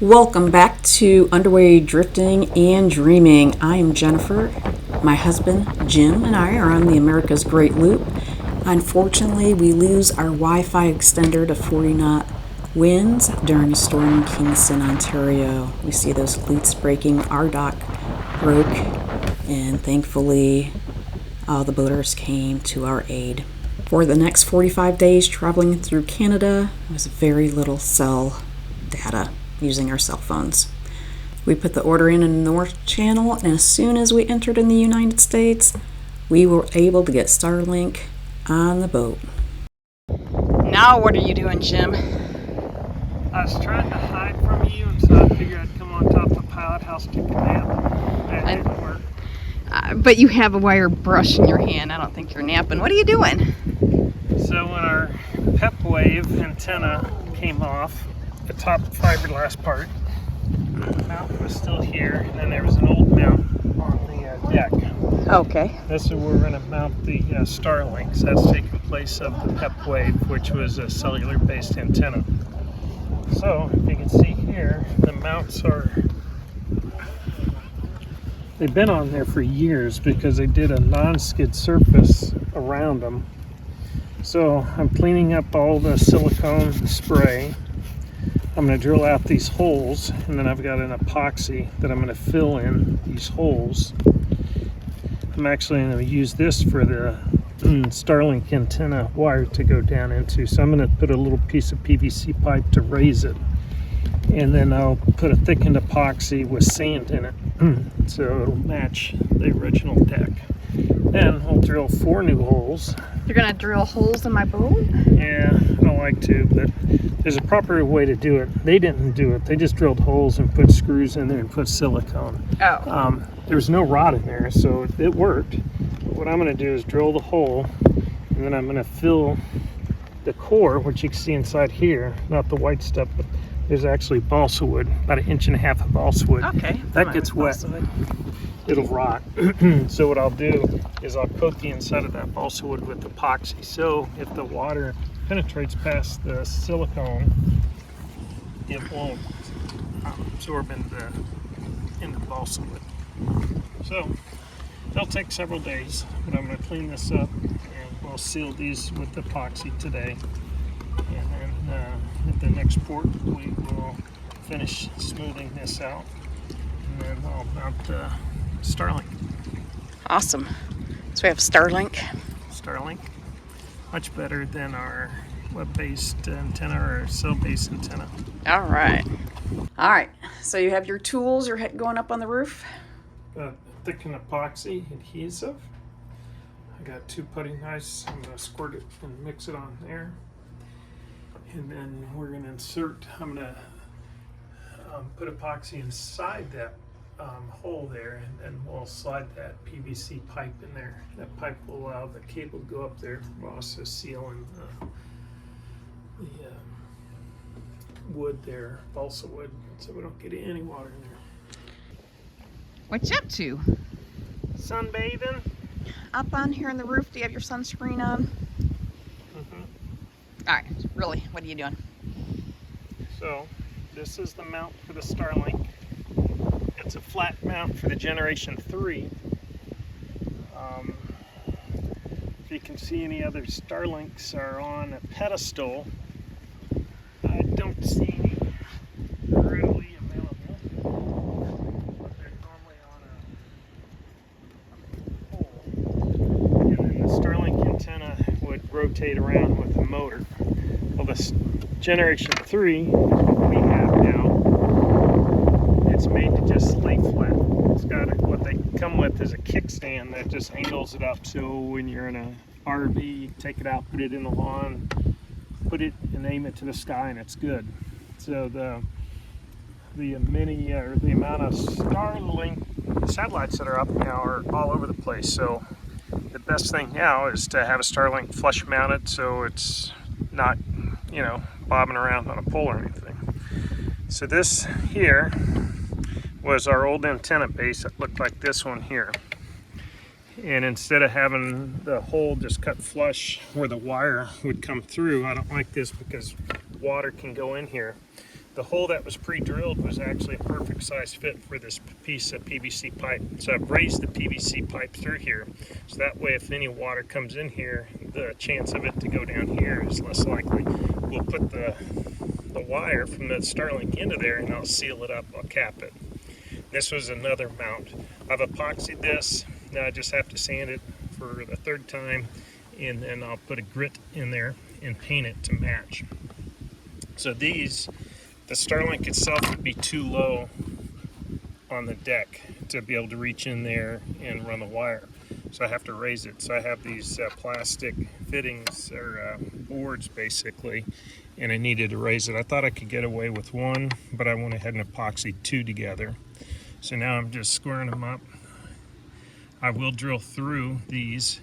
Welcome back to Underway Drifting and Dreaming. I am Jennifer. My husband Jim and I are on the America's Great Loop. Unfortunately, we lose our Wi-Fi extender to 40 knot winds during a storm in Kingston, Ontario. We see those cleats breaking. Our dock broke, and thankfully all the boaters came to our aid. For the next 45 days traveling through Canada, there was very little cell data using our cell phones. We put the order in the North Channel, and as soon as we entered in the United States, we were able to get Starlink on the boat. Now what are you doing, Jim? I was trying to hide from you, and so I figured I'd come on top of the pilot house, take a nap. That didn't work. But you have a wire brush in your hand. I don't think you're napping. What are you doing? So when our PEP wave antenna came off, the top fiberglass part, the mount was still here, and then there was an old mount on the deck. Okay. This is where we're going to mount the Starlinks. That's taking place of the PEP wave, which was a cellular-based antenna. So, if you can see here, the mounts they've been on there for years because they did a non-skid surface around them. So, I'm cleaning up all the silicone spray. I'm going to drill out these holes, and then I've got an epoxy that I'm going to fill in these holes. I'm actually going to use this for the Starlink antenna wire to go down into. So I'm going to put a little piece of PVC pipe to raise it, and then I'll put a thickened epoxy with sand in it so it'll match the original deck. Then we'll drill 4 new holes. You're gonna drill holes in my boat? Yeah, I don't like to, but there's a proper way to do it. They didn't do it. They just drilled holes and put screws in there and put silicone. Oh. There was no rod in there, so it worked. But what I'm going to do is drill the hole, and then I'm going to fill the core, which you can see inside here, not the white stuff, but there's actually balsa wood, about 1.5 inches of balsa wood. Okay. That gets wet, it'll rot. So what I'll do is I'll coat the inside of that balsa wood with epoxy, so if the water penetrates past the silicone, it won't absorb into the balsa wood. So that'll take several days, but I'm going to clean this up, and we'll seal these with epoxy today. And then at the next port, we will finish smoothing this out, and then I'll mount the Starlink. Awesome. So we have Starlink. Starlink, much better than our web-based antenna or cell-based antenna. All right. All right. So you have your tools. You're going up on the roof. Thickened epoxy adhesive. I got 2 putty knives. I'm going to squirt it and mix it on there. And then we're going to insert, I'm going to put epoxy inside that hole there, and then we'll slide that PVC pipe in there. That pipe will allow the cable to go up there. We'll also seal in the wood there, balsa wood, so we don't get any water in there. What you up to? Sunbathing. Up on here on the roof. Do you have your sunscreen on? All right. Really, what are you doing? So this is the mount for the Starlink. It's a flat mount for the Generation 3. If you can see, any other Starlinks are on a pedestal. I don't see any readily available, but they're normally on a pole. And then the Starlink antenna would rotate around with the motor. Well, this Generation 3 we have now, it's made to just lay flat. It's got what they come with is a kickstand that just angles it up, so when you're in a RV, you take it out, put it in the lawn, put it and aim it to the sky, and it's good. So the amount of Starlink satellites that are up now are all over the place. So the best thing now is to have a Starlink flush mounted, so it's not, bobbing around on a pole or anything. So this here was our old antenna base that looked like this one here. And instead of having the hole just cut flush where the wire would come through, I don't like this because water can go in here. the hole that was pre-drilled was actually a perfect size fit for this piece of PVC pipe. So I've raised the PVC pipe through here, so that way if any water comes in here, the chance of it to go down here is less likely. We'll put the wire from the Starlink into there and I'll seal it up, I'll cap it. This was another mount. I've epoxied this, now I just have to sand it for the third time, and then I'll put a grit in there and paint it to match. So these, the Starlink itself would be too low on the deck to be able to reach in there and run the wire. So I have to raise it. So I have these plastic fittings or boards basically, and I needed to raise it. I thought I could get away with one, but I went ahead and epoxied two together. So now I'm just squaring them up. I will drill through these,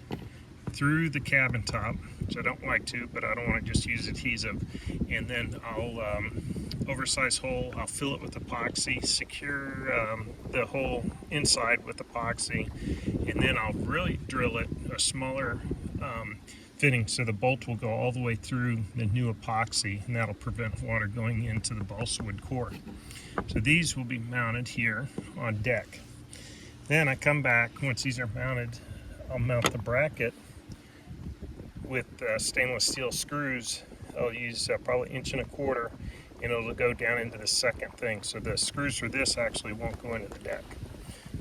through the cabin top, which I don't like to, but I don't want to just use adhesive. And then I'll oversized hole, I'll fill it with epoxy, secure the hole inside with epoxy, and then I'll really drill it a smaller fitting so the bolt will go all the way through the new epoxy, and that'll prevent water going into the balsa wood core. So these will be mounted here on deck. Then I come back, once these are mounted, I'll mount the bracket with stainless steel screws. I'll use probably 1.25 inches, and it'll go down into the second thing. So the screws for this actually won't go into the deck.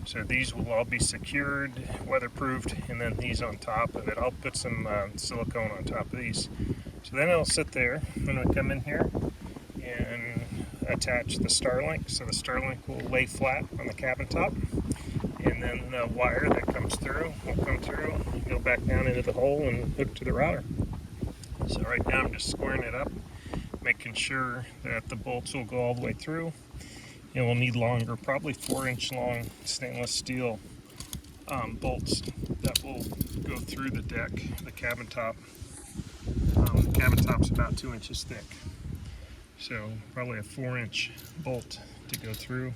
So these will all be secured, weatherproofed, and then these on top of it. I'll put some silicone on top of these. So then it'll sit there. I'm going to come in here and attach the Starlink. So the Starlink will lay flat on the cabin top. And then the wire that comes through will come through, go back down into the hole and hook to the router. So right now I'm just squaring it up, making sure that the bolts will go all the way through. And we'll need longer, probably 4-inch long stainless steel bolts that will go through the deck, the cabin top. The cabin top's about 2 inches thick. So probably a 4-inch bolt to go through.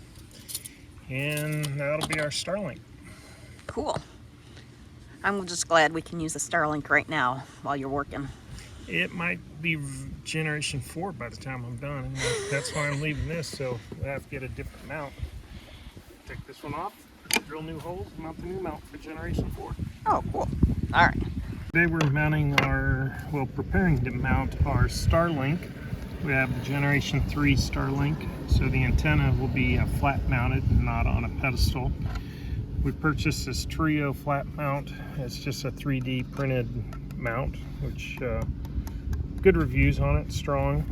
And that'll be our Starlink. Cool. I'm just glad we can use the Starlink right now while you're working. It might be Generation 4 by the time I'm done. And that's why I'm leaving this, so I have to get a different mount. Take this one off, drill new holes, mount the new mount for Generation 4. Oh, cool. All right. Today we're mounting preparing to mount our Starlink. We have the Generation 3 Starlink, so the antenna will be flat mounted and not on a pedestal. We purchased this Trio flat mount. It's just a 3D printed mount, which good reviews on it, strong,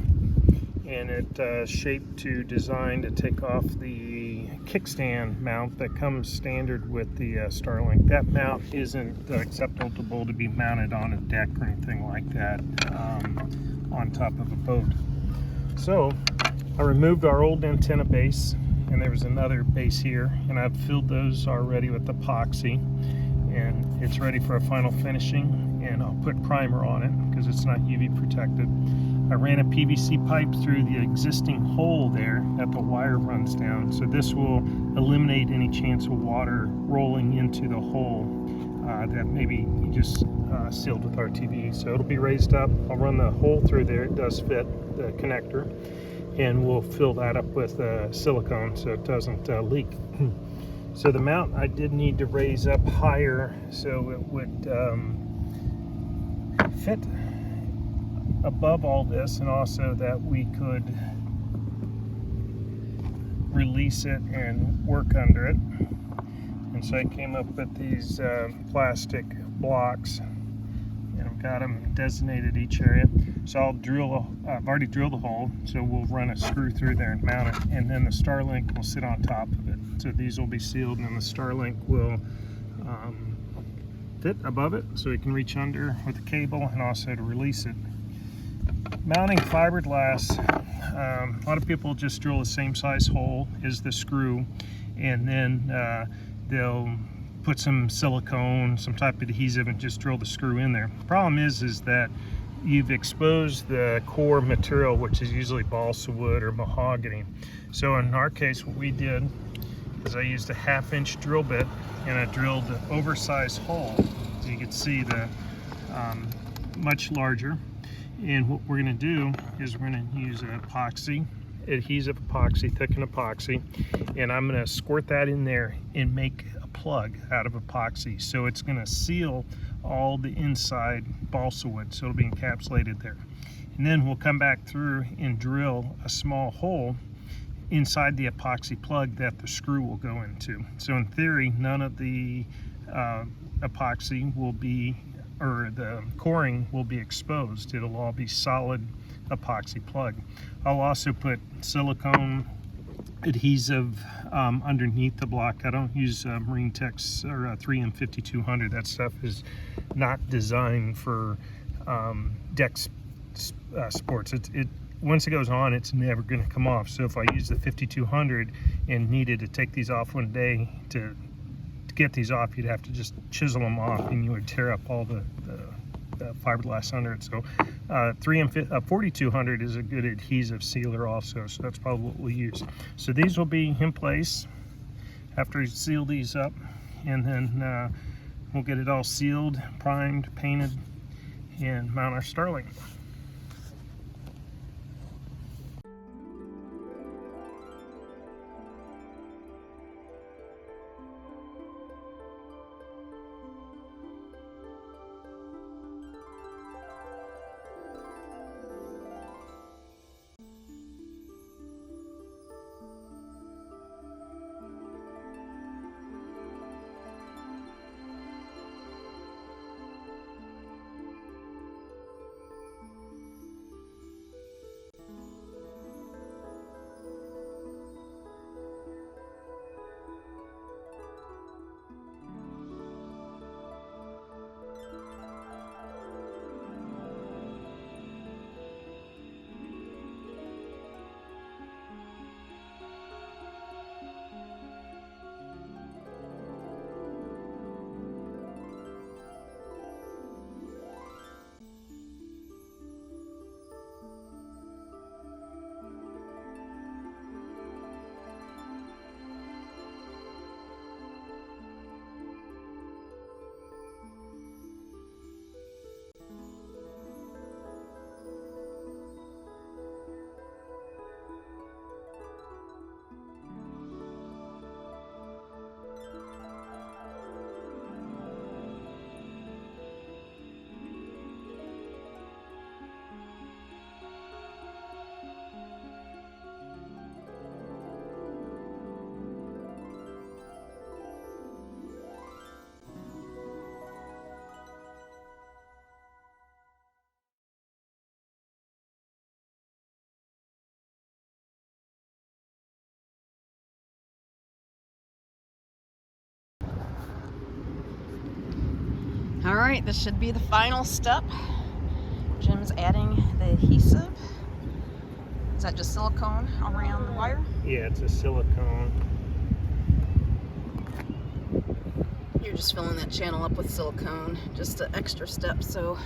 and it shaped to design to take off the kickstand mount that comes standard with the Starlink. That mount isn't acceptable to be mounted on a deck or anything like that on top of a boat. So I removed our old antenna base, and there was another base here, and I've filled those already with epoxy, and it's ready for a final finishing, and I'll put primer on it because it's not UV protected. I ran a PVC pipe through the existing hole there that the wire runs down, so this will eliminate any chance of water rolling into the hole that maybe you just sealed with RTV. So it'll be raised up. I'll run the hole through there. It does fit the connector, and we'll fill that up with silicone so it doesn't leak. So the mount I did need to raise up higher so it would fit above all this, and also that we could release it and work under it. And so I came up with these plastic blocks, and I've got them designated each area. So I've already drilled the hole, so we'll run a screw through there and mount it, and then the Starlink will sit on top of it. So these will be sealed, and the Starlink will fit above it so you can reach under with the cable and also to release it. Mounting fiberglass, a lot of people just drill the same size hole as the screw, and then they'll put some silicone, some type of adhesive, and just drill the screw in there. The problem is that you've exposed the core material, which is usually balsa wood or mahogany. So in our case, what we did is I used a 1/2-inch drill bit, and I drilled an oversized hole. So you can see the much larger. And what we're going to do is we're going to use an epoxy adhesive epoxy, thickened epoxy, and I'm going to squirt that in there and make a plug out of epoxy. So it's going to seal all the inside balsa wood, so it'll be encapsulated there. And then we'll come back through and drill a small hole inside the epoxy plug that the screw will go into. So in theory, none of the epoxy will be, or the coring will be exposed. It'll all be solid epoxy plug. I'll also put silicone adhesive underneath the block. I don't use Marine Tech's or 3M 5200. That stuff is not designed for deck sports. Once it goes on, it's never going to come off. So if I use the 5200 and needed to take these off one day to get these off, you'd have to just chisel them off, and you would tear up all the fiberglass under it. So 3M 4200 is a good adhesive sealer also, so that's probably what we'll use. So these will be in place after we seal these up, and then we'll get it all sealed, primed, painted, and mount our Starlink. All right, this should be the final step. Jim's adding the adhesive. Is that just silicone around the wire? Yeah, it's a silicone. You're just filling that channel up with silicone, just an extra step, so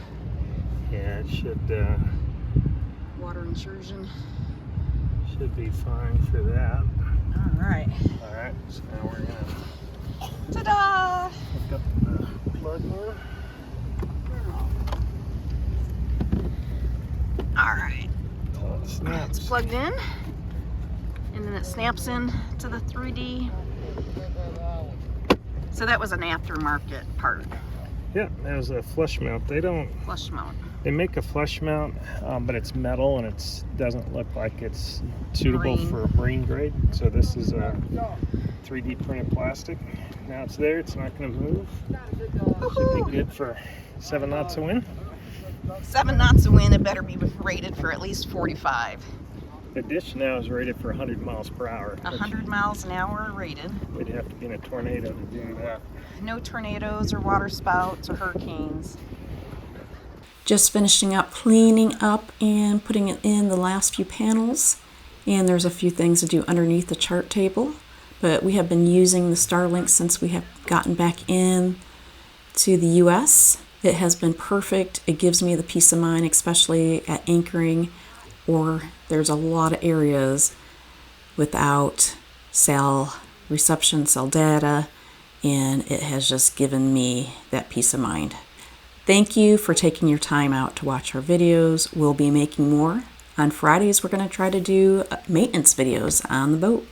Yeah, it should water intrusion. should be fine for that. All right. All right, so now we're gonna Ta-da! hook up the plug in. All right. Oh, it snaps. It's plugged in, and then it snaps in to the 3D. So that was an aftermarket part, Yeah, that was a flush mount. They don't. flush mount. They make a flush mount, but it's metal and it doesn't look like it's suitable Marine. for marine grade. So this is a 3D printed plastic. Now it's there. It's not going to move. Should be good for 7 knots of wind. 7 knots of wind. It better be rated for at least 45. The dish now is rated for 100 miles per hour. 100 miles an hour rated. We'd have to be in a tornado to do that. No tornadoes or water spouts or hurricanes. Just finishing up cleaning up and putting it in the last few panels, and there's a few things to do underneath the chart table, but we have been using the Starlink since we have gotten back in to the US. It has been perfect. It gives me the peace of mind, especially at anchoring, or there's a lot of areas without cell reception, cell data, and it has just given me that peace of mind. Thank you for taking your time out to watch our videos. We'll be making more. On Fridays, we're going to try to do maintenance videos on the boat.